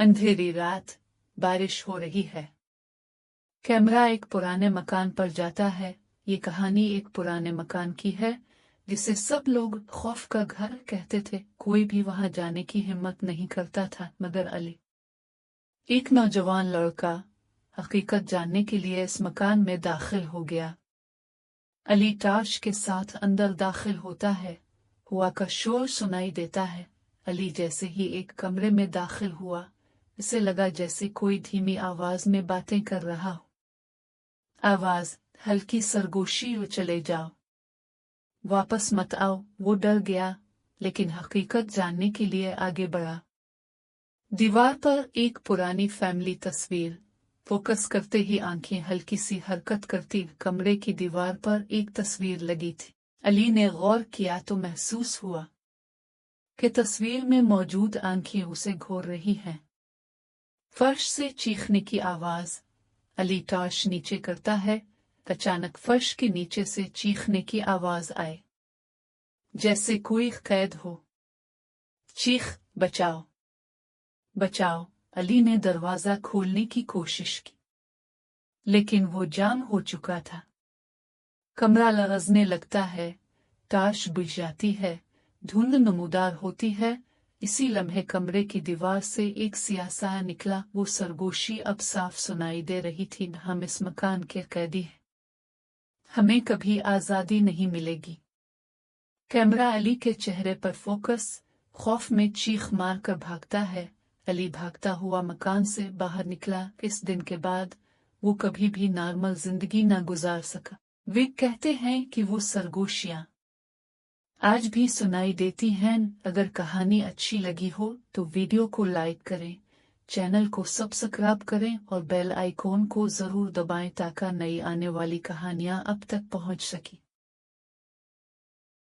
अंधेरी रात, बारिश हो रही है। कैमरा एक पुराने मकान पर जाता है। ये कहानी एक पुराने मकान की है जिसे सब लोग खौफ का घर कहते थे। कोई भी वहां जाने की हिम्मत नहीं करता था मगर अली, एक नौजवान लड़का, हकीकत जानने के लिए इस मकान में दाखिल हो गया। अली टार्च के साथ अंदर दाखिल होता है। हवा का शोर सुनाई देता है। अली जैसे ही एक कमरे में दाखिल हुआ, इसे लगा जैसे कोई धीमी आवाज में बातें कर रहा हो। आवाज हल्की सरगोशी, चले जाओ, वापस मत आओ। वो डर गया लेकिन हकीकत जानने के लिए आगे बढ़ा। दीवार पर एक पुरानी फैमिली तस्वीर। फोकस करते ही आंखें हल्की सी हरकत करती। कमरे की दीवार पर एक तस्वीर लगी थी। अली ने गौर किया तो महसूस हुआ कि तस्वीर में मौजूद आंखें उसे घोर रही हैं। फर्श से चीखने की आवाज। अली टॉर्च नीचे करता है। अचानक फर्श के नीचे से चीखने की आवाज आए, जैसे कोई कैद हो। चीख, बचाओ, बचाओ। अली ने दरवाजा खोलने की कोशिश की लेकिन वो जाम हो चुका था। कमरा लरजने लगता है। टॉर्च बुझ जाती है। धुंध नमूदार होती है। इसी लम्हे कमरे की दीवार से एक सियाह साया निकला। वो सरगोशी अब साफ सुनाई दे रही थी, हम इस मकान के कैदी हैं, हमें कभी आजादी नहीं मिलेगी। कैमरा अली के चेहरे पर फोकस। खौफ में चीख मार कर भागता है। अली भागता हुआ मकान से बाहर निकला। इस दिन के बाद वो कभी भी नॉर्मल जिंदगी न गुजार सका। वे कहते हैं कि वो सरगोशियां आज भी सुनाई देती हैं। अगर कहानी अच्छी लगी हो तो वीडियो को लाइक करें, चैनल को सब्सक्राइब करें और बेल आइकॉन को जरूर दबाएं ताकि नई आने वाली कहानियां अब तक पहुंच सकें।